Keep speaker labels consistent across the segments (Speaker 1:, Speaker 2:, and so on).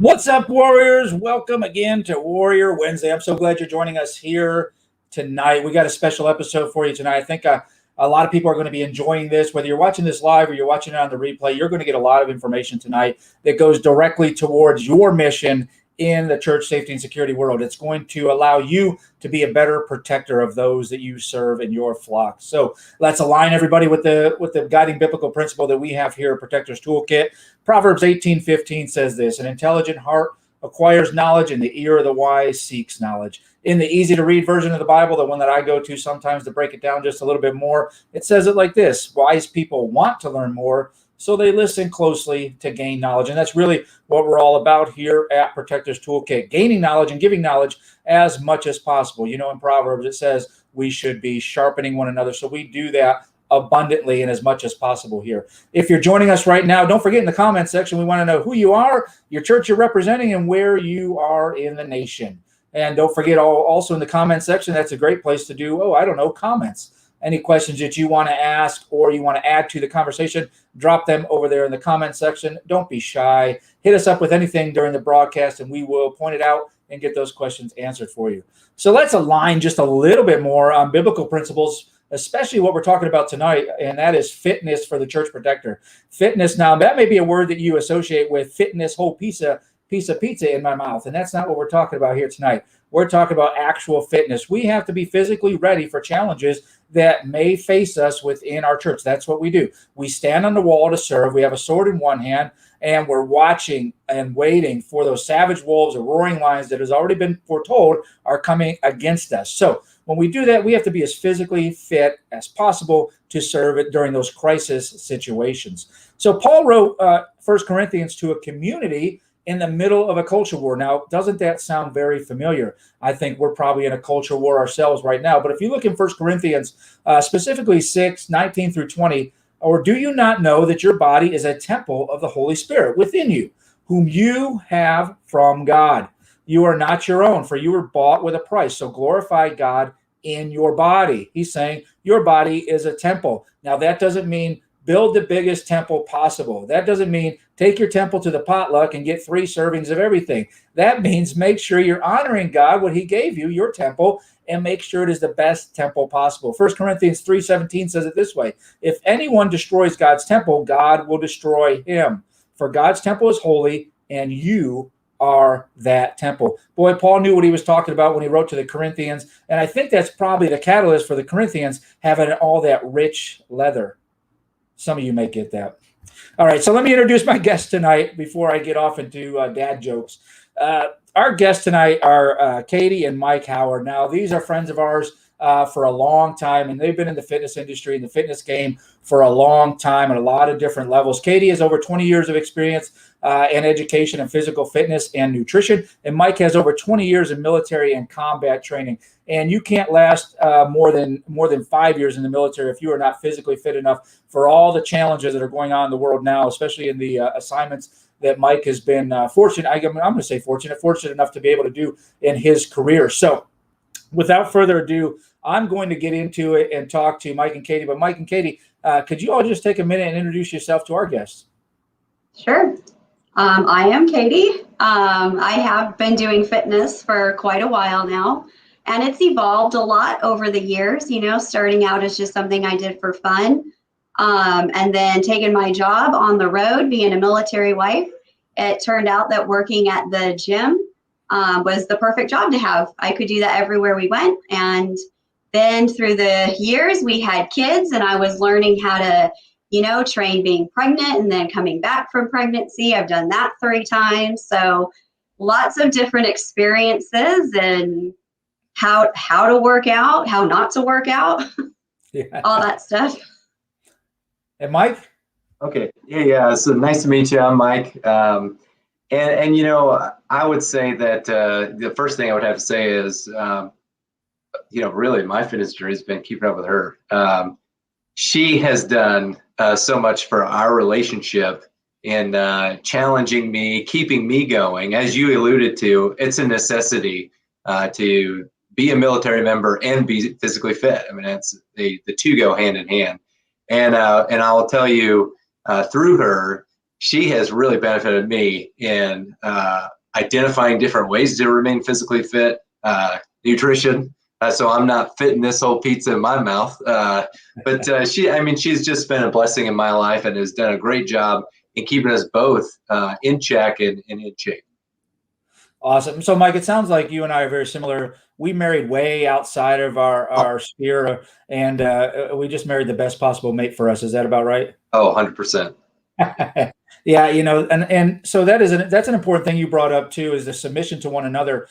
Speaker 1: What's up, Warriors? Welcome again to Warrior Wednesday. I'm so glad you're joining us here tonight. We got a special episode for you tonight. I think a lot of people are going to be enjoying this. Whether you're watching this live or you're watching it on the replay, you're going to get a lot of information tonight that goes directly towards your mission in the church safety and security world. It's going to allow you to be a better protector of those that you serve in your flock. So let's align everybody with the guiding biblical principle that we have here at Protector's Toolkit. Proverbs 18:15 says this: an intelligent heart acquires knowledge, and the ear of the wise seeks knowledge. In the easy to read version of the Bible, the one that I go to sometimes to break it down just a little bit more, it says it like this: wise people want to learn more, so they listen closely to gain knowledge. And that's really what we're all about here at Protector's Toolkit, gaining knowledge and giving knowledge as much as possible. You know, in Proverbs, it says we should be sharpening one another. So we do that abundantly and as much as possible here. If you're joining us right now, don't forget in the comment section, we want to know who you are, your church you're representing, and where you are in the nation. And don't forget also in the comment section, that's a great place to do, comments. Any questions that you want to ask or you want to add to the conversation, drop them over there in the comment section. Don't be shy. Hit us up with anything during the broadcast, and we will point it out and get those questions answered for you. So let's align just a little bit more on biblical principles, especially what we're talking about tonight, and that is fitness for the church protector. Fitness, now that may be a word that you associate with fitness, whole piece of pizza in my mouth, and that's not what we're talking about here tonight. We're talking about actual fitness. We have to be physically ready for challenges that may face us within our church. That's what we do. We stand on the wall to serve. We have a sword in one hand, and we're watching and waiting for those savage wolves or roaring lions that has already been foretold are coming against us. So when we do that, we have to be as physically fit as possible to serve it during those crisis situations. So Paul wrote 1 Corinthians to a community in the middle of a culture war. Now, doesn't that sound very familiar? I think we're probably in a culture war ourselves right now. But if you look in 1 Corinthians, specifically 6:19 through 20, or do you not know that your body is a temple of the Holy Spirit within you, whom you have from God? You are not your own, for you were bought with a price. So glorify God in your body. He's saying your body is a temple. Now, that doesn't mean build the biggest temple possible. That doesn't mean take your temple to the potluck and get 3 servings of everything. That means make sure you're honoring God, what he gave you, your temple, and make sure it is the best temple possible. 1 Corinthians 3:17 says it this way: if anyone destroys God's temple, God will destroy him. For God's temple is holy, and you are that temple. Boy, Paul knew what he was talking about when he wrote to the Corinthians, and I think that's probably the catalyst for the Corinthians having all that rich leather. Some of you may get that. All right, so let me introduce my guests tonight before I get off into dad jokes. Our guests tonight are Katy and Mike Howard. Now, these are friends of ours for a long time, and they've been in the fitness industry, in the fitness game for a long time at a lot of different levels. Katy has over 20 years of experience in education and physical fitness and nutrition, and Mike has over 20 years in military and combat training. And you can't last more than 5 years in the military if you are not physically fit enough for all the challenges that are going on in the world now, especially in the assignments that Mike has been fortunate enough to be able to do in his career. So without further ado, I'm going to get into it and talk to Mike and Katy. But Mike and Katy, could you all just take a minute and introduce yourself to our guests?
Speaker 2: Sure. I am Katy. I have been doing fitness for quite a while now, and it's evolved a lot over the years, starting out as just something I did for fun, and then taking my job on the road, being a military wife. It turned out that working at the gym was the perfect job to have. I could do that everywhere we went. And then through the years, we had kids, and I was learning how to train being pregnant and then coming back from pregnancy. I've done that 3 times. So lots of different experiences and how to work out, how not to work out, all that stuff.
Speaker 1: And Mike?
Speaker 3: Okay. Yeah. So nice to meet you. I'm Mike. And I would say that the first thing I would have to say is, really my fitness journey has been keeping up with her. She has done so much for our relationship in challenging me, keeping me going. As you alluded to, it's a necessity to be a military member and be physically fit. I mean, it's the 2 go hand in hand. And I'll tell you, through her, she has really benefited me in identifying different ways to remain physically fit, nutrition. So I'm not fitting this whole pizza in my mouth. But she's just been a blessing in my life and has done a great job in keeping us both in check and in shape.
Speaker 1: Awesome. So, Mike, it sounds like you and I are very similar. We married way outside of our sphere, and we just married the best possible mate for us. Is that about right?
Speaker 3: Oh, 100%.
Speaker 1: Yeah, and so that's an important thing you brought up too, is the submission to one another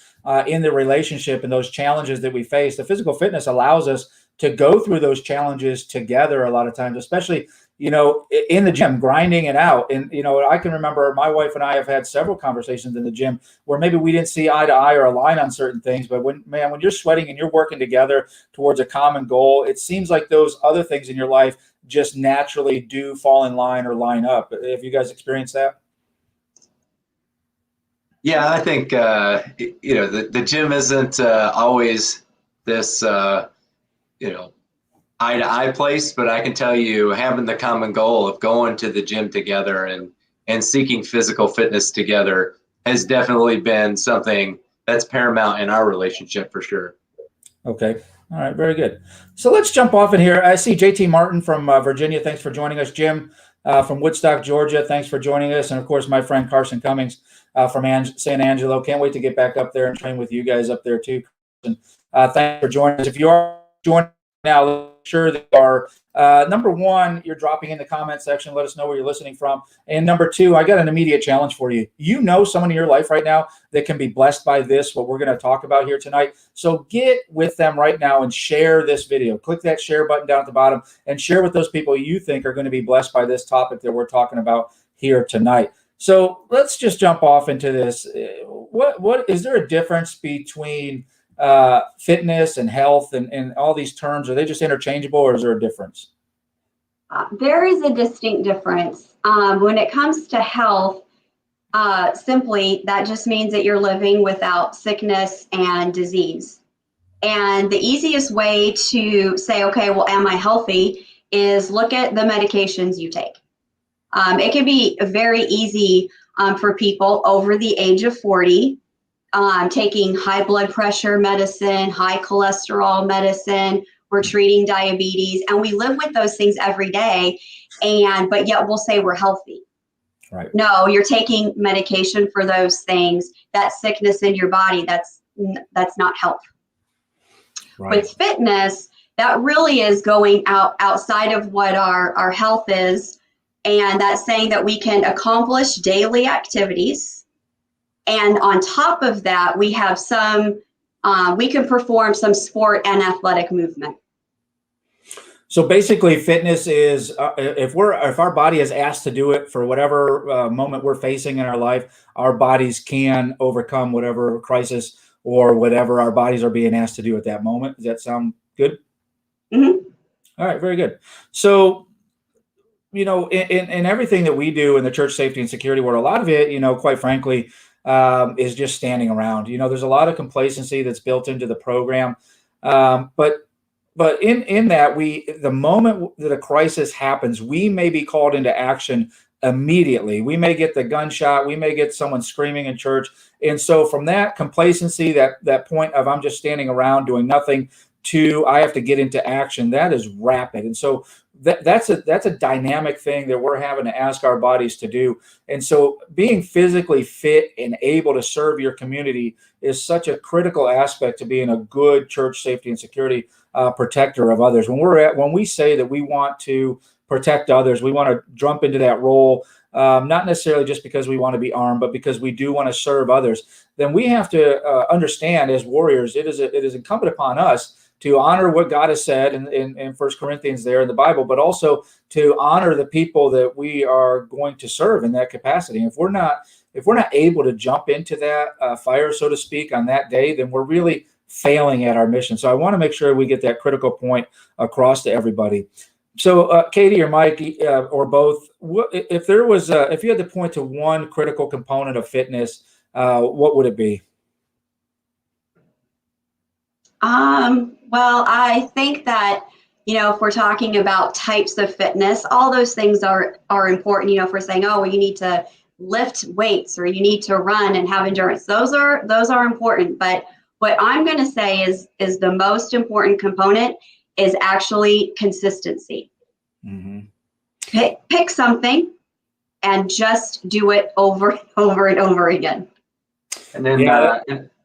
Speaker 1: in the relationship and those challenges that we face. The physical fitness allows us to go through those challenges together a lot of times, especially in the gym, grinding it out. And I can remember my wife and I have had several conversations in the gym where maybe we didn't see eye to eye or align on certain things, but when you're sweating and you're working together towards a common goal, it seems like those other things in your life just naturally do fall in line or line up. Have you guys experienced that?
Speaker 3: Yeah, I think the gym isn't always this eye to eye place, but I can tell you, having the common goal of going to the gym together and seeking physical fitness together has definitely been something that's paramount in our relationship for sure.
Speaker 1: Okay. All right. Very good. So let's jump off in here. I see JT Martin from Virginia. Thanks for joining us. Jim from Woodstock, Georgia. Thanks for joining us. And of course, my friend Carson Cummings from San Angelo. Can't wait to get back up there and train with you guys up there too. And thanks for joining us. If you are joining now, make sure that you are number one, you're dropping in the comment section. Let us know where you're listening from. And number two, I got an immediate challenge for you. You know someone in your life right now that can be blessed by this, what we're going to talk about here tonight. So get with them right now and share this video. Click that share button down at the bottom and share with those people you think are going to be blessed by this topic that we're talking about here tonight. So let's just jump off into this. What is there a difference between fitness and health and all these terms? Are they just interchangeable, or is there a difference?
Speaker 2: There is a distinct difference. When it comes to health, simply that just means that you're living without sickness and disease. And the easiest way to say, okay, well, am I healthy, is look at the medications you take. It can be very easy for people over the age of 40 taking high blood pressure medicine, high cholesterol medicine. We're treating diabetes, and we live with those things every day, but yet we'll say we're healthy.
Speaker 1: Right.
Speaker 2: No, you're taking medication for those things. That sickness in your body, that's not health.
Speaker 1: Right.
Speaker 2: With fitness, that really is going outside of what our health is, and that's saying that we can accomplish daily activities. And on top of that, we have we can perform some sport and athletic movement.
Speaker 1: So basically, fitness is if our body is asked to do it for whatever moment we're facing in our life, our bodies can overcome whatever crisis or whatever our bodies are being asked to do at that moment. Does that sound good?
Speaker 2: Mm-hmm.
Speaker 1: All right, very good. So, in everything that we do in the church safety and security world, a lot of it, quite frankly, is just standing around. There's a lot of complacency that's built into the program, but in that, the moment that a crisis happens, we may be called into action immediately. We may get the gunshot, we may get someone screaming in church, and so from that complacency, that point of I'm just standing around doing nothing, to I have to get into action, that is rapid. And so that's a dynamic thing that we're having to ask our bodies to do. And so being physically fit and able to serve your community is such a critical aspect to being a good church safety and security protector of others. When we say that we want to protect others, we want to jump into that role, not necessarily just because we want to be armed, but because we do want to serve others, then we have to understand as warriors, it is incumbent upon us to honor what God has said in 1 Corinthians there in the Bible, but also to honor the people that we are going to serve in that capacity. And if we're not able to jump into that fire, so to speak, on that day, then we're really failing at our mission. So I want to make sure we get that critical point across to everybody. So Katy or Mike or both, if you had to point to one critical component of fitness, what would it be?
Speaker 2: Well, I think that, if we're talking about types of fitness, all those things are important, if we're saying, oh, well, you need to lift weights or you need to run and have endurance. Those are important. But what I'm going to say is the most important component is actually consistency.
Speaker 1: Mm-hmm.
Speaker 2: Pick something and just do it over and over and over again.
Speaker 3: And then,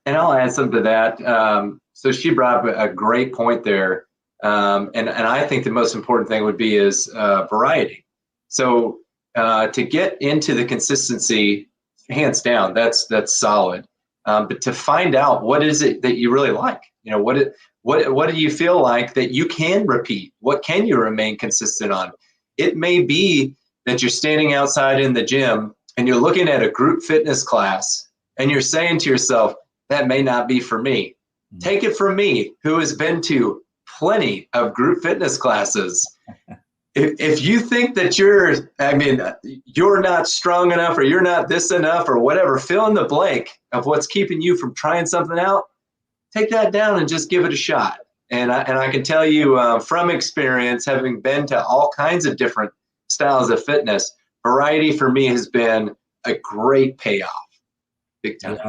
Speaker 3: and I'll add something to that. So she brought up a great point there. And I think the most important thing would be is variety. So to get into the consistency, hands down, that's solid. But to find out what is it that you really like, you know, what do you feel like that you can repeat? What can you remain consistent on? It may be that you're standing outside in the gym and you're looking at a group fitness class and you're saying to yourself, that may not be for me. Take it from me, who has been to plenty of group fitness classes. If you think that you're not strong enough or you're not this enough or whatever, fill in the blank of what's keeping you from trying something out, take that down and just give it a shot. And I can tell you from experience, having been to all kinds of different styles of fitness, variety for me has been a great payoff. Big time.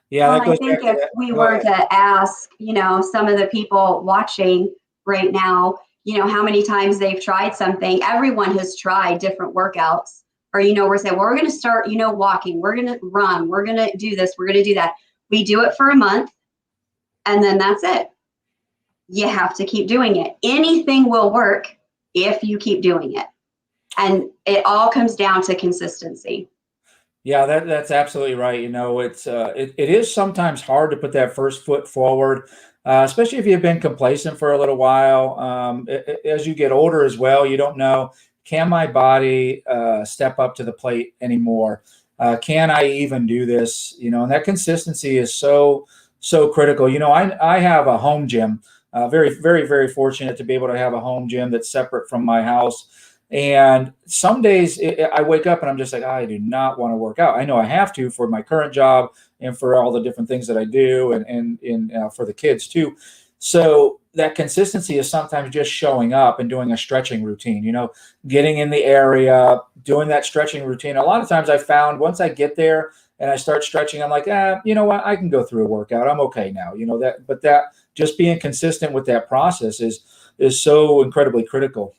Speaker 1: Yeah,
Speaker 2: well, I think if we were to ask, you know, some of the people watching right now, you know, how many times they've tried something, everyone has tried different workouts. Or, you know, we're saying, well, we're going to start, you know, walking, we're going to run, we're going to do this, we're going to do that. We do it for a month and then that's it. You have to keep doing it. Anything will work if you keep doing it. And it all comes down to consistency.
Speaker 1: Yeah, that's absolutely right. You know, it is sometimes hard to put that first foot forward, especially if you've been complacent for a little while. As you get older as well, you don't know, can my body step up to the plate anymore? Can I even do this? You know, and that consistency is so critical. You know, I have a home gym. Very, very, very fortunate to be able to have a home gym that's separate from my house. And some days I wake up and I'm just like, I do not want to work out. I know I have to for my current job and for all the different things that I do and for the kids too. So that consistency is sometimes just showing up and doing a stretching routine, you know, getting in the area, doing that stretching routine. A lot of times I found once I get there and I start stretching, I'm like, you know what, I can go through a workout. I'm okay now, you know, but that just being consistent with that process is so incredibly critical.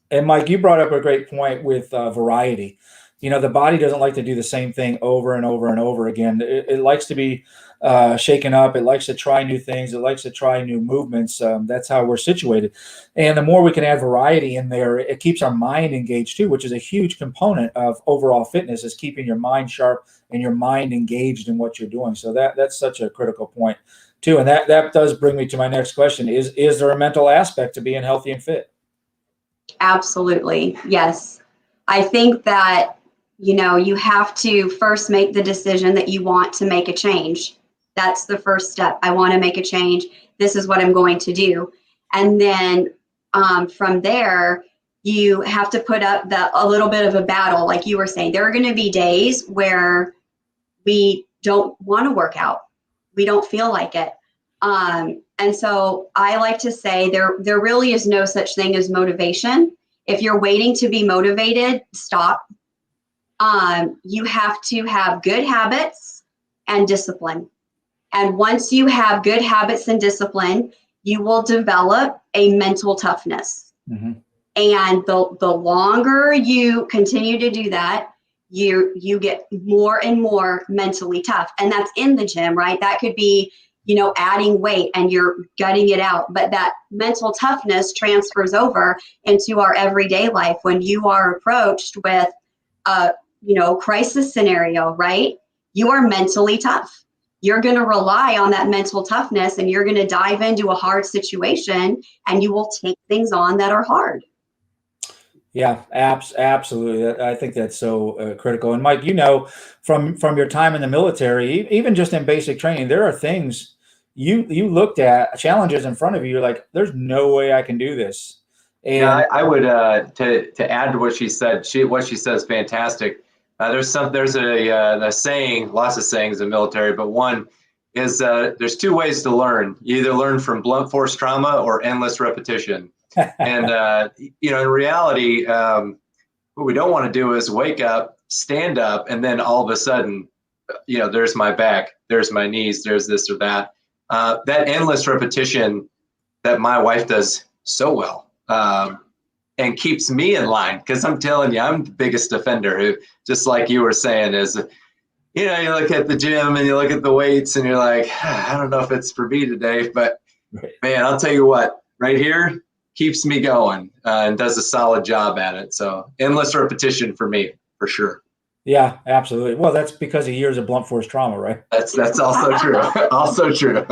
Speaker 1: And Mike, you brought up a great point with variety. You know, the body doesn't like to do the same thing over and over and over again. It likes to be shaken up. It likes to try new things. It likes to try new movements. That's how we're situated. And the more we can add variety in there, it keeps our mind engaged too, which is a huge component of overall fitness, is keeping your mind sharp and your mind engaged in what you're doing. So that's such a critical point too. And that does bring me to my next question. Is there a mental aspect to being healthy and fit?
Speaker 2: Absolutely. Yes. I think that, you know, you have to first make the decision that you want to make a change. That's the first step. I want to make a change. This is what I'm going to do. And then from there, you have to put up a little bit of a battle. Like you were saying, there are going to be days where we don't want to work out. We don't feel like it. And so I like to say there really is no such thing as motivation. If you're waiting to be motivated, stop. You have to have good habits and discipline. And once you have good habits and discipline, you will develop a mental toughness. Mm-hmm. And the longer you continue to do that, you get more and more mentally tough. And that's in the gym, right? That could be, you know, adding weight and you're gutting it out. But that mental toughness transfers over into our everyday life. When you are approached with a, you know, crisis scenario, right? You are mentally tough. You're going to rely on that mental toughness and you're going to dive into a hard situation and you will take things on that are hard.
Speaker 1: Yeah, absolutely. I think that's so critical. And Mike, you know, from your time in the military, even just in basic training, there are things you looked at, challenges in front of you. You're like, there's no way I can do this. And
Speaker 3: yeah, I would to add to what she said. What she says fantastic. There's a saying, lots of sayings in the military, but one is there's two ways to learn. You either learn from blunt force trauma or endless repetition. And you know, in reality, what we don't want to do is wake up stand up, and then all of a sudden, there's my back, there's my knees, there's this or that. That endless repetition that my wife does so well, and keeps me in line, because I'm telling you, I'm the biggest offender who, just like you were saying, is, you look at the gym and you look at the weights and you're like, I don't know if it's for me today, but man, I'll tell you what, right here keeps me going, and does a solid job at it. So endless repetition for me, for sure.
Speaker 1: Yeah, absolutely. Well, that's because of years of blunt force trauma, right?
Speaker 3: That's also true. Also true.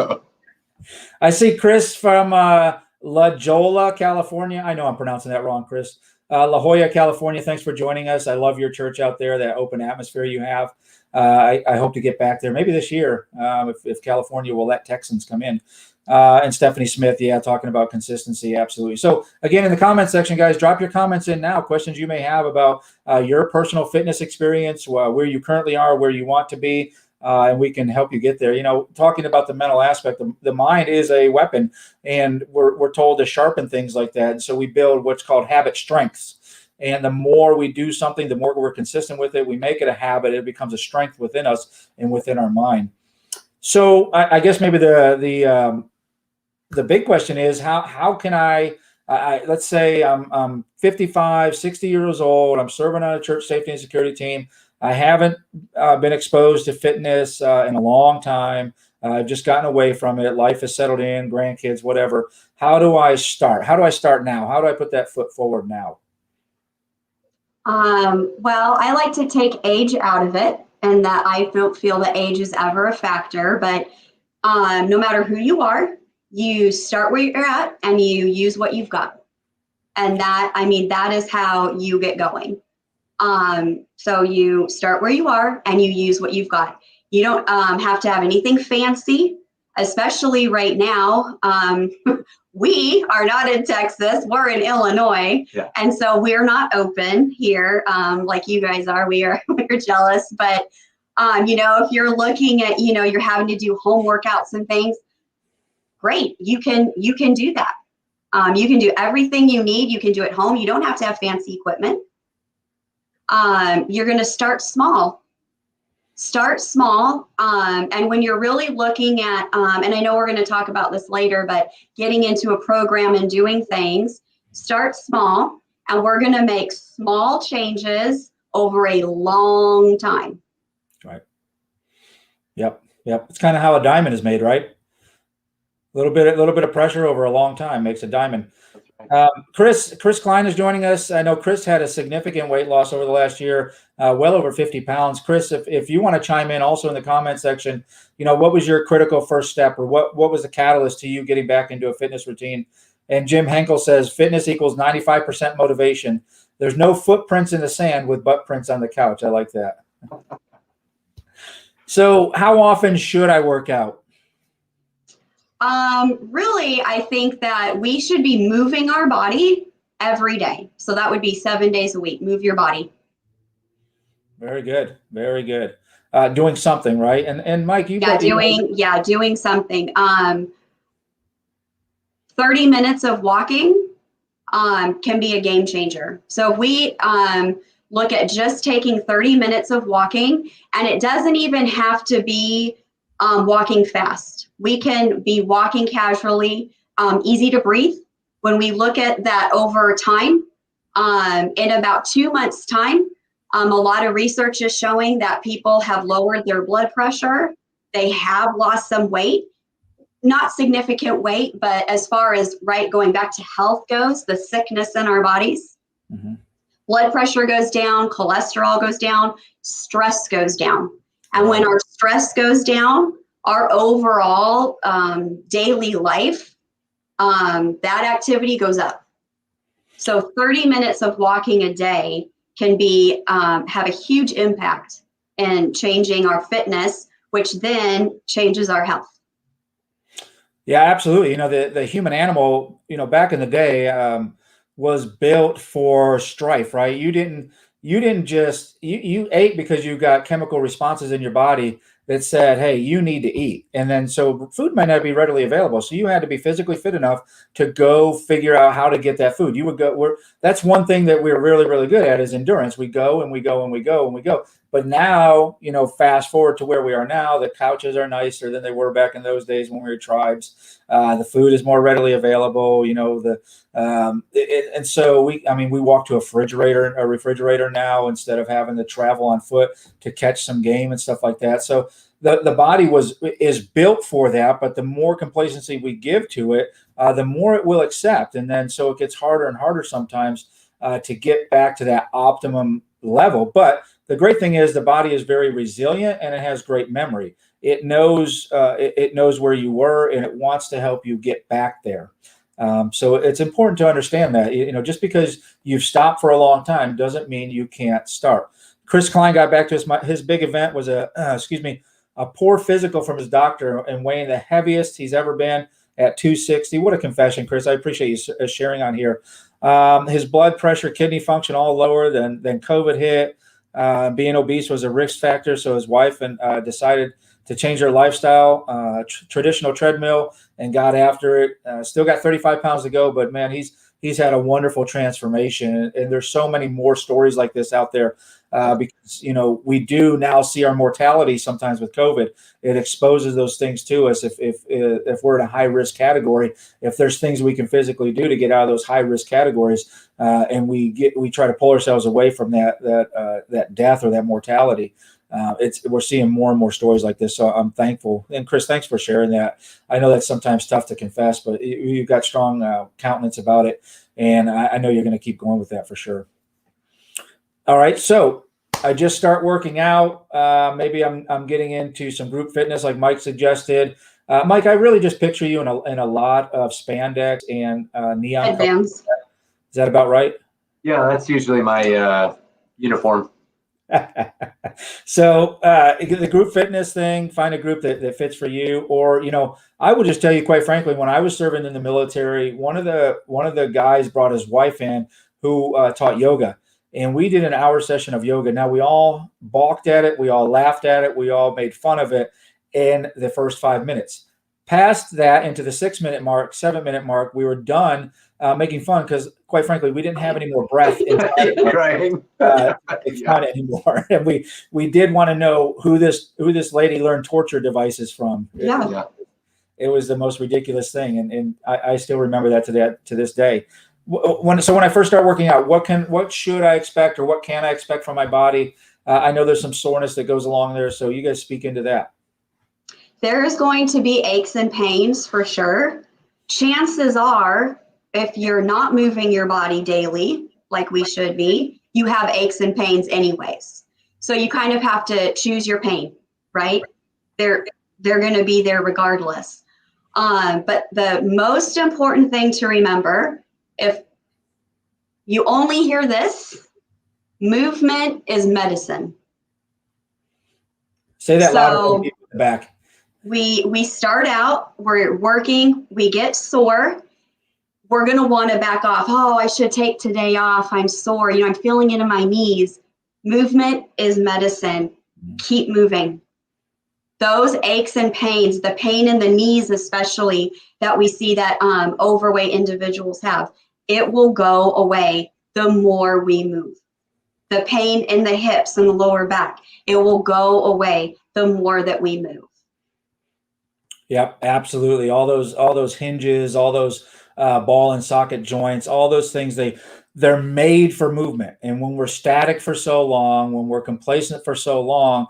Speaker 1: I see Chris from La Jolla, California. I know I'm pronouncing that wrong, Chris. La Jolla, California. Thanks for joining us. I love your church out there, that open atmosphere you have. I hope to get back there maybe this year, if California will let Texans come in. And Stephanie Smith, talking about consistency. Absolutely. So again, in the comment section, guys, drop your comments in now, questions you may have about your personal fitness experience, where you currently are, where you want to be. And we can help you get there. Talking about the mental aspect, the mind is a weapon, and we're told to sharpen things like that. And so we build what's called habit strengths. And the more we do something, the more we're consistent with it, we make it a habit, it becomes a strength within us and within our mind. So I guess maybe the big question is, how can I let's say I'm 55, 60 years old, I'm serving on a church safety and security team. I haven't been exposed to fitness in a long time. I've just gotten away from it. Life has settled in, grandkids, whatever. How do I start? How do I start now? How do I put that foot forward now?
Speaker 2: Well, I like to take age out of it, and that I don't feel that age is ever a factor, but no matter who you are, you start where you're at and you use what you've got. And that is how you get going. So you start where you are and you use what you've got. You don't have to have anything fancy, especially right now. We are not in Texas, we're in Illinois.
Speaker 3: Yeah.
Speaker 2: And so we're not open here like you guys are. We're jealous, but if you're looking at, you're having to do home workouts and things, great. You can do that. You can do everything you need. You can do it at home. You don't have to have fancy equipment. You're going to start small. And when you're really looking at, and I know we're going to talk about this later, but getting into a program and doing things, start small, and we're going to make small changes over a long time.
Speaker 1: Right. Yep. It's kind of how a diamond is made, right? A little bit of pressure over a long time makes a diamond. Chris Klein is joining us. I know Chris had a significant weight loss over the last year, well over 50 pounds. Chris, if you want to chime in also in the comment section, what was your critical first step, or what was the catalyst to you getting back into a fitness routine? And Jim Henkel says fitness equals 95% motivation. There's no footprints in the sand with butt prints on the couch. I like that. So how often should I work out?
Speaker 2: Really, I think that we should be moving our body every day. So that would be 7 days a week. Move your body.
Speaker 1: Very good. Doing something, right? And Mike,
Speaker 2: doing something. 30 minutes of walking can be a game changer. So if we look at just taking 30 minutes of walking, and it doesn't even have to be walking fast. We can be walking casually, easy to breathe. When we look at that over time, in about 2 months' time, a lot of research is showing that people have lowered their blood pressure. They have lost some weight, not significant weight, but as far as going back to health goes, the sickness in our bodies, blood pressure goes down, cholesterol goes down, stress goes down. And when our stress goes down, our overall daily life, that activity goes up. So 30 minutes of walking a day can be have a huge impact in changing our fitness, which then changes our health.
Speaker 1: Yeah, absolutely. The human animal, back in the day, was built for strife, right? You didn't just you ate because you got chemical responses in your body that said, hey, you need to eat. And then so food might not be readily available. So you had to be physically fit enough to go figure out how to get that food. You would go, that's one thing that we're really, really good at is endurance. We go and we go and we go and we go. But now, fast forward to where we are now, the couches are nicer than they were back in those days when we were tribes. The food is more readily available, and so we walk to a refrigerator now instead of having to travel on foot to catch some game and stuff like that. So the body is built for that, but the more complacency we give to it, the more it will accept. And then so it gets harder and harder sometimes to get back to that optimum level. But the great thing is the body is very resilient and it has great memory. It knows where you were and it wants to help you get back there. So it's important to understand that, just because you've stopped for a long time doesn't mean you can't start. Chris Klein got back to his big event was a poor physical from his doctor and weighing the heaviest he's ever been at 260. What a confession, Chris. I appreciate you sharing on here. His blood pressure, kidney function, all lower than COVID hit. Being obese was a risk factor, so his wife decided to change her lifestyle, traditional treadmill, and got after it. Still got 35 pounds to go, but man, he's had a wonderful transformation. And there's so many more stories like this out there because we do now see our mortality sometimes with COVID. It exposes those things to us. If we're in a high risk category, if there's things we can physically do to get out of those high risk categories, and we try to pull ourselves away from that death or that mortality. We're seeing more and more stories like this, so I'm thankful. And Chris, thanks for sharing that. I know that's sometimes tough to confess, but you've got strong countenance about it, and I know you're going to keep going with that for sure. All right, so I just start working out. Maybe I'm getting into some group fitness, like Mike suggested. Mike, I really just picture you in a lot of spandex and neon
Speaker 2: headbands.
Speaker 1: Is that about right?
Speaker 3: Yeah, that's usually my uniform.
Speaker 1: So the group fitness thing, find a group that fits for you. Or, I will just tell you, quite frankly, when I was serving in the military, one of the guys brought his wife in who taught yoga. And we did an hour session of yoga. Now, we all balked at it. We all laughed at it. We all made fun of it in the first 5 minutes. Past that, into the 6 minute mark, 7 minute mark, we were done making fun because, quite frankly, we didn't have any more breath inside fun anymore. And we did want to know who this lady learned torture devices from.
Speaker 2: Yeah.
Speaker 1: It was the most ridiculous thing, and I still remember that to this day. When I first start working out, what should I expect, or what can I expect from my body? I know there's some soreness that goes along there, so you guys speak into that.
Speaker 2: There's going to be aches and pains for sure. Chances are, if you're not moving your body daily like we should be, you have aches and pains anyways. So you kind of have to choose your pain, right? They're going to be there regardless. But the most important thing to remember, if you only hear this, movement is medicine.
Speaker 1: Say that louder for people in the back.
Speaker 2: We start out, we're working, we get sore. We're going to want to back off. Oh, I should take today off. I'm sore. I'm feeling it in my knees. Movement is medicine. Keep moving. Those aches and pains, the pain in the knees especially that we see that overweight individuals have, it will go away the more we move. The pain in the hips and the lower back, it will go away the more that we move.
Speaker 1: Yep, absolutely. All those hinges, all those ball and socket joints, all those things, they're made for movement. And when we're static for so long, when we're complacent for so long,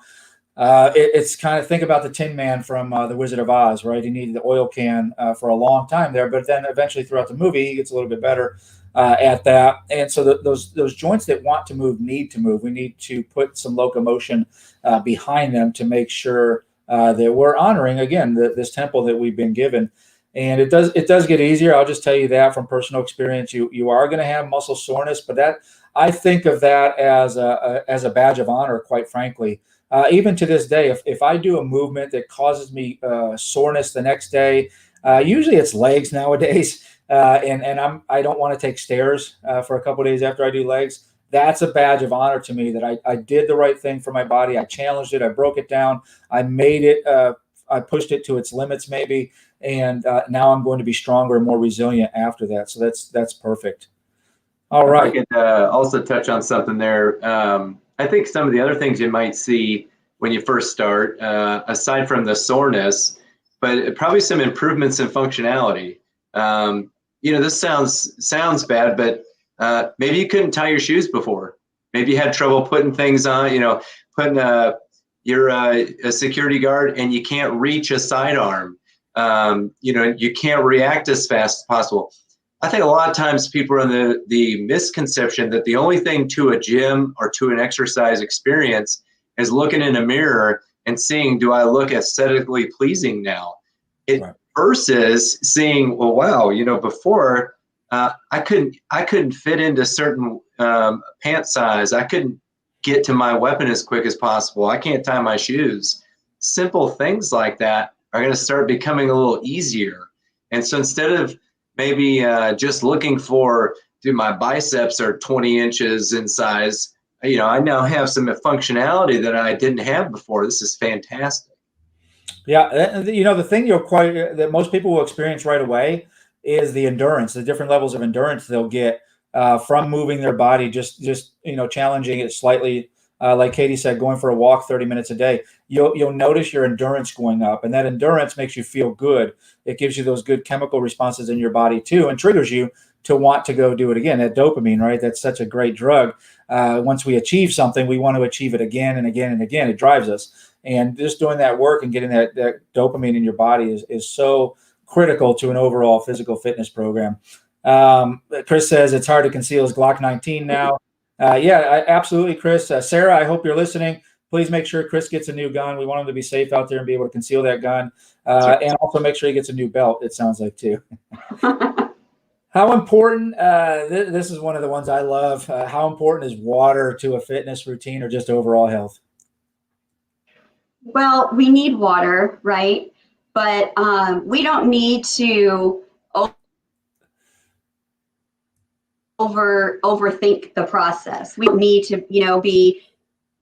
Speaker 1: it's kind of, think about the Tin Man from The Wizard of Oz, right? He needed the oil can for a long time there, but then eventually throughout the movie, he gets a little bit better at that. And so those joints that want to move need to move. We need to put some locomotion behind them to make sure that we're honoring, again, this temple that we've been given. And it does get easier. I'll just tell you that from personal experience. You are going to have muscle soreness, but that, I think of that as a badge of honor, quite frankly. Even to this day, if I do a movement that causes me soreness the next day, usually it's legs nowadays, and I don't want to take stairs for a couple of days after I do legs. that's a badge of honor to me that I did the right thing for my body. I challenged it. I broke it down. I made it. I pushed it to its limits maybe. And now I'm going to be stronger and more resilient after that. So that's perfect. All right.
Speaker 3: If I could also touch on something there. I think some of the other things you might see when you first start, aside from the soreness, but probably some improvements in functionality. This sounds bad, but maybe you couldn't tie your shoes before. Maybe you had trouble putting things on, putting you're a security guard and you can't reach a sidearm. You can't react as fast as possible. I think a lot of times people are in the misconception that the only thing to a gym or to an exercise experience is looking in a mirror and seeing, do I look aesthetically pleasing now? Right. Versus seeing, well, wow, before I couldn't fit into certain pant size. I couldn't get to my weapon as quick as possible. I can't tie my shoes. Simple things like that are going to start becoming a little easier. And so instead of maybe just looking for, dude, my biceps are 20 inches in size, I now have some functionality that I didn't have before. This is fantastic.
Speaker 1: Yeah, the thing that most people will experience right away is the endurance, the different levels of endurance they'll get from moving their body, just challenging it slightly. Like Katy said, going for a walk 30 minutes a day, you'll notice your endurance going up, and that endurance makes you feel good. It gives you those good chemical responses in your body too, and triggers you to want to go do it again. That dopamine, right? That's such a great drug. Once we achieve something, we want to achieve it again and again and again. It drives us. And just doing that work and getting that dopamine in your body is so critical to an overall physical fitness program. Chris says it's hard to conceal his Glock 19 now. Absolutely, Chris. Sarah, I hope you're listening. Please make sure Chris gets a new gun. We want him to be safe out there and be able to conceal that gun. And also make sure he gets a new belt, it sounds like, too. How important, this is one of the ones I love, how important is water to a fitness routine or just overall health?
Speaker 2: Well, we need water, right? But we don't need to overthink the process. We don't need to, be,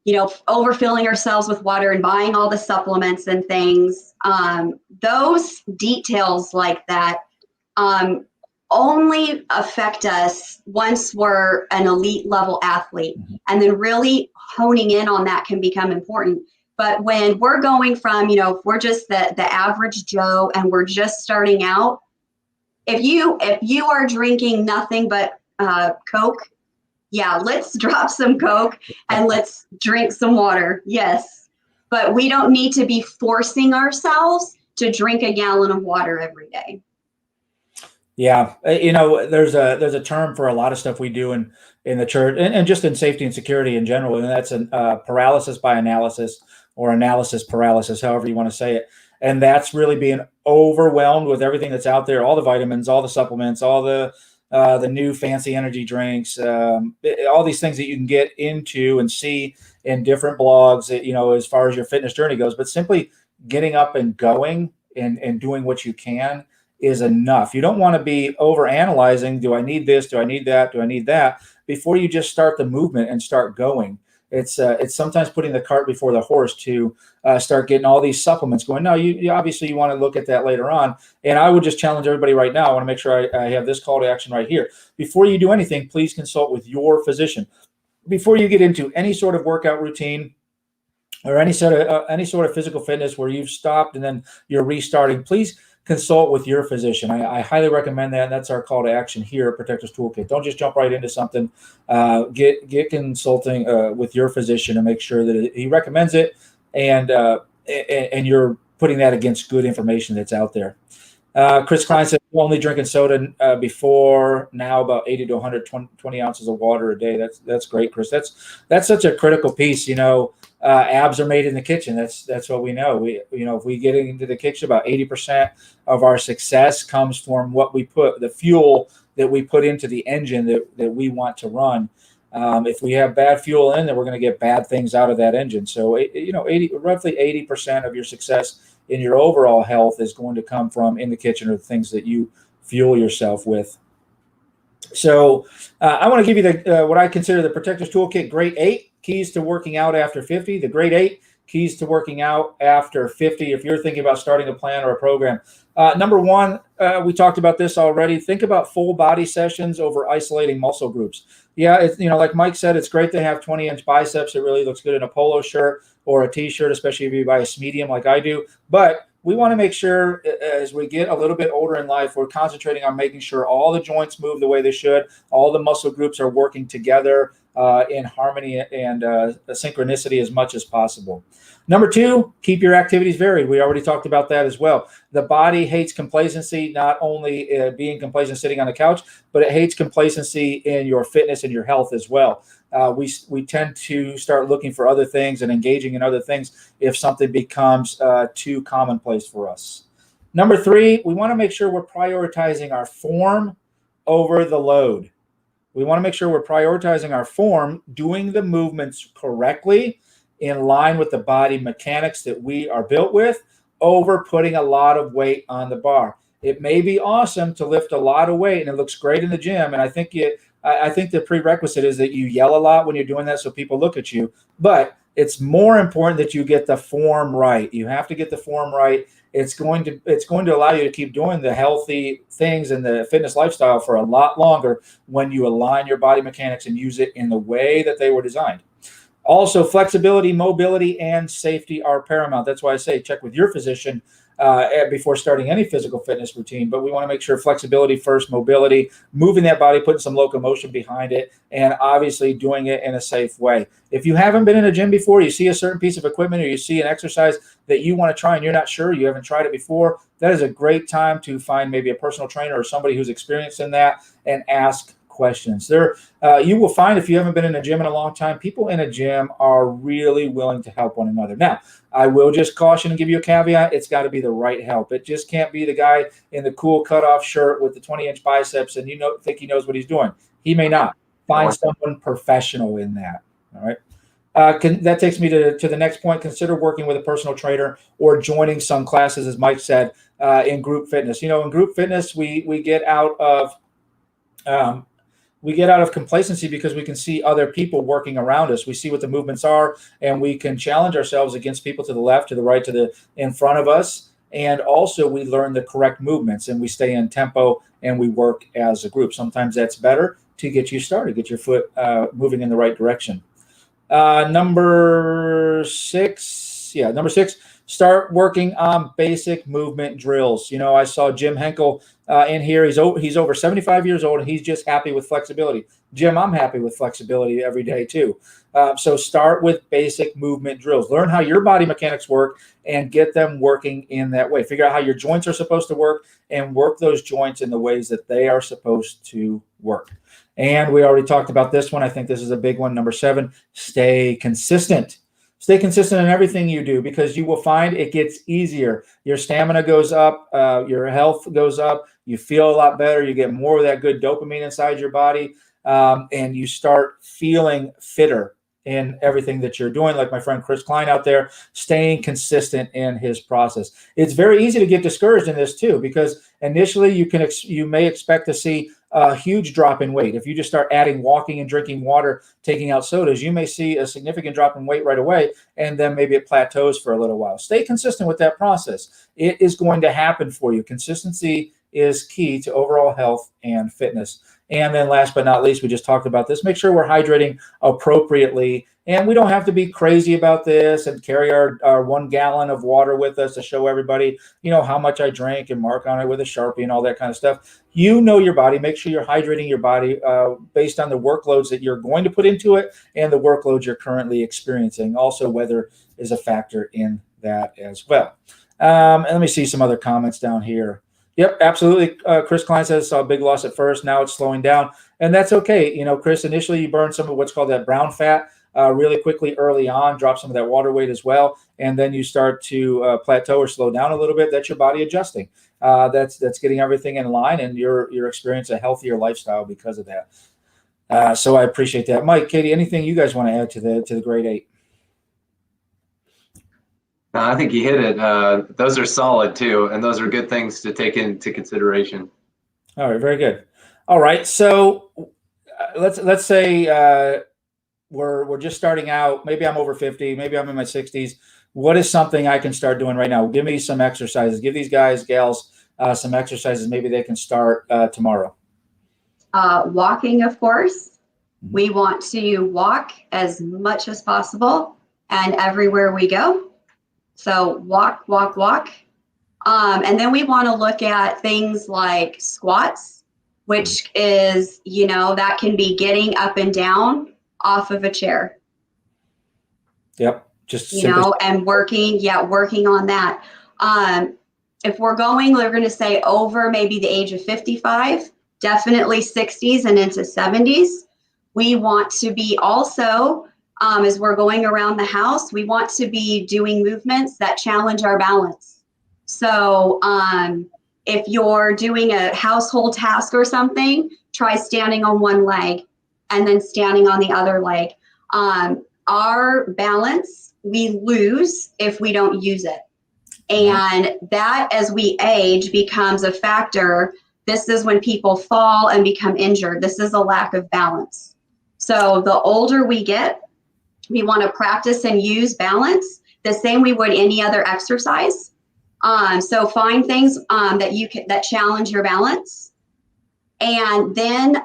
Speaker 2: overfilling ourselves with water and buying all the supplements and things. Those details like that only affect us once we're an elite level athlete, and then really honing in on that can become important. But when we're going from, if we're just the average Joe and we're just starting out, if you are drinking nothing but Coke, yeah, let's drop some Coke and let's drink some water. Yes. But we don't need to be forcing ourselves to drink a gallon of water every day.
Speaker 1: Yeah. There's a term for a lot of stuff we do in the church and just in safety and security in general. And that's paralysis by analysis, or analysis paralysis, however you want to say it. And that's really being overwhelmed with everything that's out there, all the vitamins, all the supplements, all the new fancy energy drinks, all these things that you can get into and see in different blogs, as far as your fitness journey goes. But simply getting up and going and doing what you can is enough. You don't want to be over analyzing. Do I need this? Do I need that? Do I need that? Before you just start the movement and start going. It's sometimes putting the cart before the horse to start getting all these supplements going. No, you obviously you want to look at that later on. And I would just challenge everybody right now. I want to make sure I have this call to action right here. Before you do anything, please consult with your physician. Before you get into any sort of workout routine or any sort of physical fitness where you've stopped and then you're restarting, please consult with your physician. I highly recommend that. And that's our call to action here at Protectors Toolkit. Don't just jump right into something. Get consulting with your physician and make sure that he recommends it, and you're putting that against good information that's out there. Chris Klein said, only drinking soda before, now about 80 to 120 ounces of water a day. That's great, Chris. That's such a critical piece. Abs are made in the kitchen. That's what we know. If we get into the kitchen, about 80% of our success comes from what we put, the fuel that we put into the engine that we want to run. If we have bad fuel in, then we're going to get bad things out of that engine. So, roughly 80% of your success in your overall health is going to come from in the kitchen, or the things that you fuel yourself with. So I want to give you the what I consider the Protectors Toolkit Grade 8 keys to working out after 50. The Grade 8 keys to working out after 50. If you're thinking about starting a plan or a program, number one, we talked about this already. Think about full body sessions over isolating muscle groups. Yeah, it's, like Mike said, it's great to have 20-inch biceps. It really looks good in a polo shirt or a t-shirt, especially if you buy a medium like I do. But we want to make sure as we get a little bit older in life, we're concentrating on making sure all the joints move the way they should, all the muscle groups are working together in harmony and synchronicity as much as possible. Number two, keep your activities varied. We already talked about that as well. The body hates complacency, not only being complacent sitting on the couch, but it hates complacency in your fitness and your health as well. We tend to start looking for other things and engaging in other things if something becomes too commonplace for us. Number three, we want to make sure we're prioritizing our form over the load. We want to make sure we're prioritizing our form, doing the movements correctly in line with the body mechanics that we are built with, over putting a lot of weight on the bar. It may be awesome to lift a lot of weight and it looks great in the gym. And I think the prerequisite is that you yell a lot when you're doing that so people look at you. But it's more important that you get the form right. You have to get the form right. It's going to allow you to keep doing the healthy things and the fitness lifestyle for a lot longer when you align your body mechanics and use it in the way that they were designed. Also, flexibility, mobility, and safety are paramount. That's why I say check with your physician before starting any physical fitness routine. But we want to make sure flexibility first, mobility, moving that body, putting some locomotion behind it, and obviously doing it in a safe way. If you haven't been in a gym before, you see a certain piece of equipment or you see an exercise that you want to try and you're not sure, you haven't tried it before, that is a great time to find maybe a personal trainer or somebody who's experienced in that and ask questions. You will find, if you haven't been in a gym in a long time, people in a gym are really willing to help one another. Now, I will just caution and give you a caveat. It's got to be the right help. It just can't be the guy in the cool cutoff shirt with the 20-inch biceps and think he knows what he's doing. He may not. Find someone professional in that. All right. That takes me to the next point. Consider working with a personal trainer or joining some classes, as Mike said, in group fitness. In group fitness, we get out of complacency because we can see other people working around us. We see what the movements are, and we can challenge ourselves against people to the left, to the right, in front of us. And also we learn the correct movements and we stay in tempo and we work as a group. Sometimes that's better to get you started, get your foot moving in the right direction. Number six, start working on basic movement drills. I saw Jim Henkel in here. He's over 75 years old and he's just happy with flexibility. Jim, I'm happy with flexibility every day too. So start with basic movement drills. Learn how your body mechanics work and get them working in that way. Figure out how your joints are supposed to work and work those joints in the ways that they are supposed to work. And we already talked about this one. I think this is a big one. Number 7, stay consistent. Stay consistent in everything you do because you will find it gets easier. Your stamina goes up, your health goes up, you feel a lot better, you get more of that good dopamine inside your body, and you start feeling fitter in everything that you're doing. Like my friend Chris Klein out there, staying consistent in his process. It's very easy to get discouraged in this too, because initially you may expect to see a huge drop in weight. If you just start adding walking and drinking water, taking out sodas, you may see a significant drop in weight right away, and then maybe it plateaus for a little while. Stay consistent with that process. It is going to happen for you. Consistency is key to overall health and fitness. And then last but not least, we just talked about this, make sure we're hydrating appropriately. And we don't have to be crazy about this and carry our 1 gallon of water with us to show everybody, how much I drank and mark on it with a Sharpie and all that kind of stuff. You know your body. Make sure you're hydrating your body based on the workloads that you're going to put into it and the workloads you're currently experiencing. Also, weather is a factor in that as well. And let me see some other comments down here. Yep, absolutely. Chris Klein says saw a big loss at first. Now it's slowing down, and that's okay. Chris, initially you burn some of what's called that brown fat really quickly early on, drop some of that water weight as well, and then you start to plateau or slow down a little bit. That's your body adjusting. That's getting everything in line, and you're experiencing a healthier lifestyle because of that. So I appreciate that, Mike, Katie. Anything you guys want to add to the grade 8?
Speaker 3: I think you hit it. Those are solid too, and those are good things to take into consideration.
Speaker 1: All right, very good. All right. So let's say we're just starting out. Maybe I'm over 50. Maybe I'm in my 60s. What is something I can start doing right now? Give me some exercises. Give these guys, gals, some exercises. Maybe they can start tomorrow.
Speaker 2: Walking, of course.
Speaker 1: Mhm.
Speaker 2: We want to walk as much as possible and everywhere we go. So walk, walk, walk. And then we want to look at things like squats, which is, that can be getting up and down off of a chair,
Speaker 1: Yep. Just simply.
Speaker 2: and working on that. If we're going to say over maybe the age of 55, definitely 60s and into 70s. We want to be also, as we're going around the house, we want to be doing movements that challenge our balance. So if you're doing a household task or something, try standing on one leg and then standing on the other leg. Our balance, we lose if we don't use it. And that, as we age, becomes a factor. This is when people fall and become injured. This is a lack of balance. So the older we get, we want to practice and use balance the same we would any other exercise. So find things that challenge your balance. And then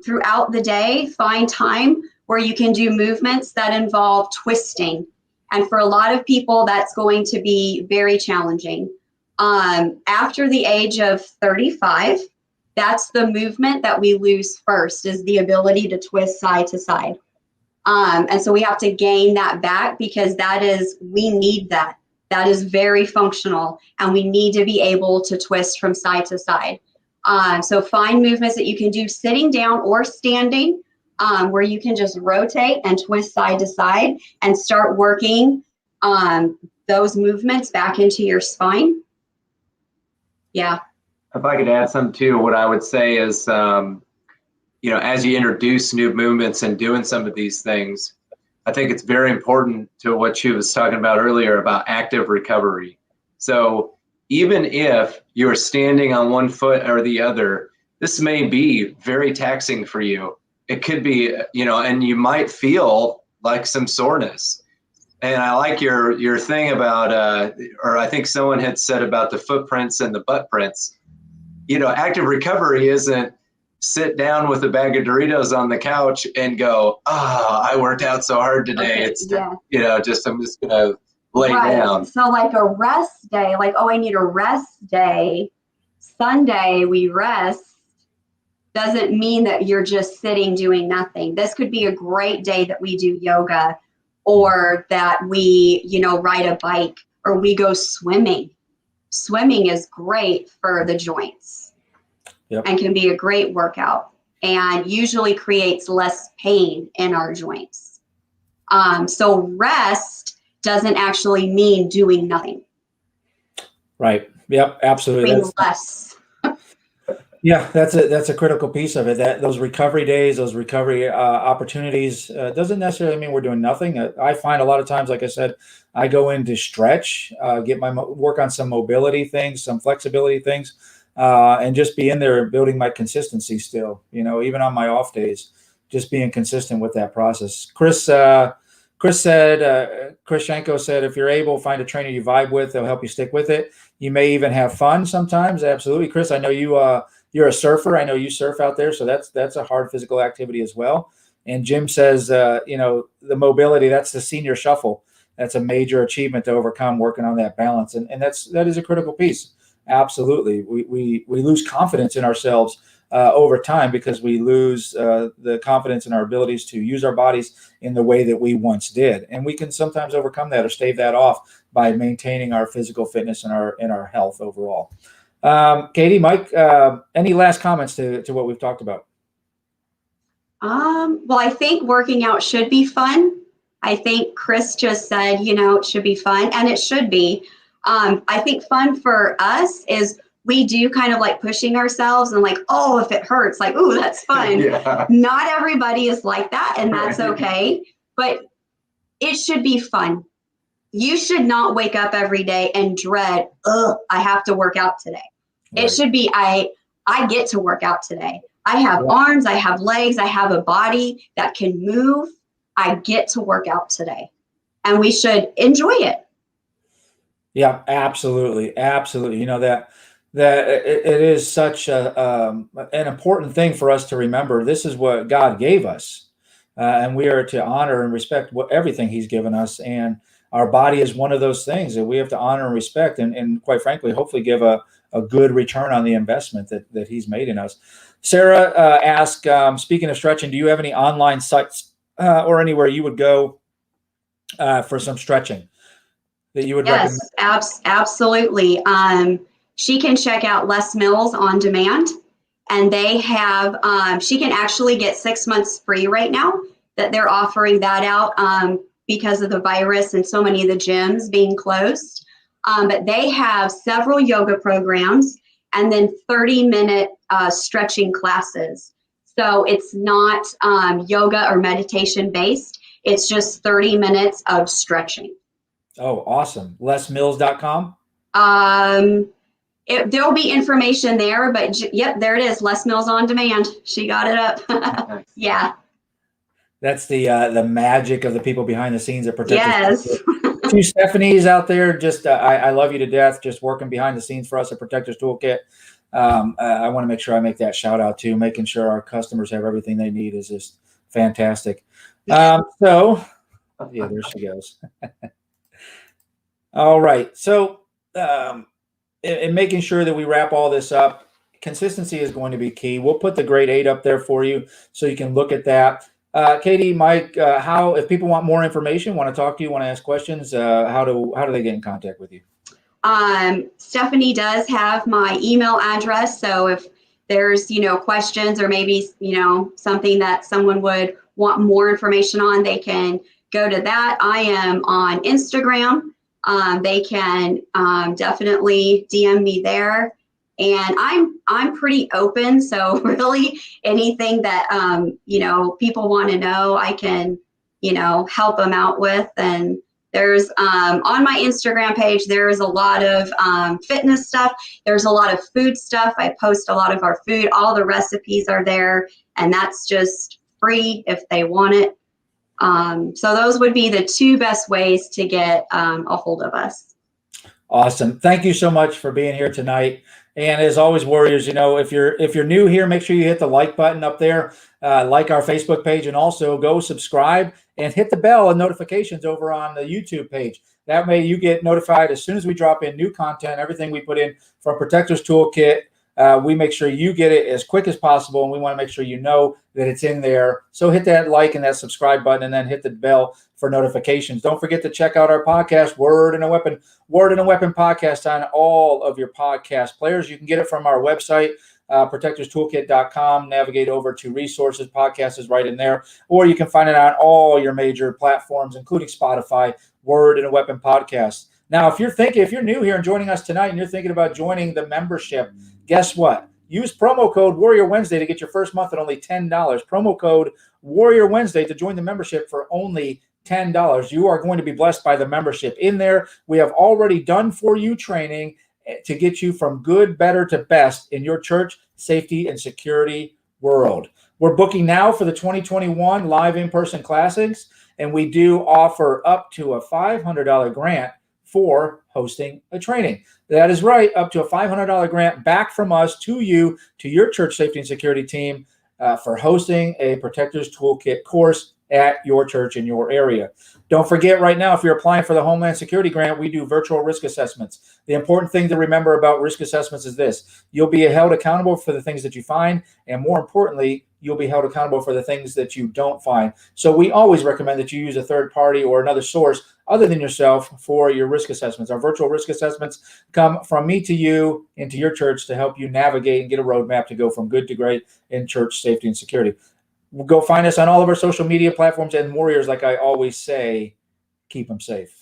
Speaker 2: throughout the day, find time where you can do movements that involve twisting. And for a lot of people, that's going to be very challenging. After the age of 35, that's the movement that we lose first, is the ability to twist side to side. And so we have to gain that back, because we need that. That is very functional, and we need to be able to twist from side to side. So find movements that you can do sitting down or standing, where you can just rotate and twist side to side and start working those movements back into your spine. Yeah.
Speaker 3: If I could add something too, what I would say is, as you introduce new movements and doing some of these things, I think it's very important to what she was talking about earlier about active recovery. So even if you're standing on one foot or the other, this may be very taxing for you. It could be, and you might feel like some soreness. And I like your thing about, or I think someone had said about the footprints and the butt prints. Active recovery isn't sit down with a bag of Doritos on the couch and go, I worked out so hard today.
Speaker 2: Okay,
Speaker 3: It's,
Speaker 2: yeah.
Speaker 3: I'm just going to lay down.
Speaker 2: So like a rest day, like, I need a rest day. Sunday we rest doesn't mean that you're just sitting doing nothing. This could be a great day that we do yoga, or that we, ride a bike, or we go swimming. Swimming is great for the joints. Yep. And can be a great workout, and usually creates less pain in our joints. So rest doesn't actually mean doing nothing.
Speaker 1: Right. Yep. Absolutely.
Speaker 2: Doing less.
Speaker 1: Yeah, that's a critical piece of it. That those recovery days, those recovery opportunities, doesn't necessarily mean we're doing nothing. I find a lot of times, like I said, I go in to stretch, get work on some mobility things, some flexibility things, and just be in there building my consistency still. Even on my off days, just being consistent with that process. Chris Shanko said, if you're able, find a trainer you vibe with. They'll help you stick with it. You may even have fun sometimes. Absolutely, Chris. I know you're a surfer. I know you surf out there, so that's a hard physical activity as well. And Jim says, the mobility, that's the senior shuffle. That's a major achievement to overcome, working on that balance, and that is a critical piece. Absolutely, we lose confidence in ourselves over time, because we lose the confidence in our abilities to use our bodies in the way that we once did, and we can sometimes overcome that or stave that off by maintaining our physical fitness and our health overall. Katy, Mike, any last comments to what we've talked about?
Speaker 2: Well, I think working out should be fun. I think Chris just said, it should be fun, and it should be. I think fun for us is we do kind of like pushing ourselves and like, oh, if it hurts, like, ooh, that's fun. Yeah. Not everybody is like that, and that's okay. But it should be fun. You should not wake up every day and dread, I have to work out today. Right. It should be, I get to work out today. I have arms, I have legs, I have a body that can move. I get to work out today, and we should enjoy it.
Speaker 1: Yeah, absolutely, absolutely. You know that it is such an important thing for us to remember. This is what God gave us, and we are to honor and respect everything He's given us. And our body is one of those things that we have to honor and respect, and quite frankly, hopefully, give a good return on the investment that He's made in us. Sarah asked, speaking of stretching, do you have any online sites or anywhere you would go for some stretching that you would recommend?
Speaker 2: Yes, absolutely. She can check out Les Mills on demand, and they have, she can actually get 6 months free right now that they're offering that out because of the virus and so many of the gyms being closed. But they have several yoga programs and then 30-minute stretching classes. So it's not yoga or meditation based. It's just 30 minutes of stretching.
Speaker 1: Oh, awesome. LesMills.com.
Speaker 2: There'll be information there, but yep, there it is. Les Mills on demand. She got it up. Yeah.
Speaker 1: That's the magic of the people behind the scenes at Protectors.
Speaker 2: Yes.
Speaker 1: Two Stephanies out there, just I love you to death, just working behind the scenes for us at Protectors Toolkit. I want to make sure I make that shout out too. Making sure our customers have everything they need is just fantastic. So, yeah, there she goes. All right. So, in making sure that we wrap all this up, consistency is going to be key. We'll put the grade 8 up there for you so you can look at that. Katy, Mike, how, if people want more information, want to talk to you, want to ask questions, how do they get in contact with you?
Speaker 2: Stephanie does have my email address. So if there's, questions or maybe, something that someone would want more information on, they can go to that. I am on Instagram. They can definitely DM me there, and I'm pretty open. So really, anything that people want to know, I can help them out with. And there's on my Instagram page, there's a lot of fitness stuff. There's a lot of food stuff. I post a lot of our food. All the recipes are there, and that's just free if they want it. So those would be the two best ways to get a hold of us.
Speaker 1: Awesome. Thank you so much for being here tonight. And as always, Warriors, if you're new here, make sure you hit the like button up there, like our Facebook page, and also go subscribe and hit the bell and notifications over on the YouTube page. That way you get notified as soon as we drop in new content, everything we put in from Protectors Toolkit. We make sure you get it as quick as possible, and we want to make sure you know that it's in there. So hit that like and that subscribe button, and then hit the bell for notifications. Don't forget to check out our podcast, Word and a Weapon podcast, on all of your podcast players. You can get it from our website, protectorstoolkit.com. Navigate over to resources. Podcast is right in there, or you can find it on all your major platforms, including Spotify. Word and a Weapon podcast. Now, if you're new here and joining us tonight, and you're thinking about joining the membership, guess what? Use promo code Warrior Wednesday to get your first month at only $10. Promo code Warrior Wednesday to join the membership for only $10. You are going to be blessed by the membership. In there, we have already done for you training to get you from good, better to best in your church safety and security world. We're booking now for the 2021 live in-person classics, and we do offer up to a $500 grant for hosting a training. That is right, up to a $500 grant back from us to you, to your church safety and security team for hosting a Protectors Toolkit course at your church in your area. Don't forget right now, if you're applying for the Homeland Security Grant, we do virtual risk assessments. The important thing to remember about risk assessments is this: you'll be held accountable for the things that you find, and more importantly, you'll be held accountable for the things that you don't find. So we always recommend that you use a third party or another source other than yourself for your risk assessments. Our virtual risk assessments come from me to you into your church to help you navigate and get a roadmap to go from good to great in church safety and security. Go find us on all of our social media platforms, and Warriors, like I always say, keep them safe.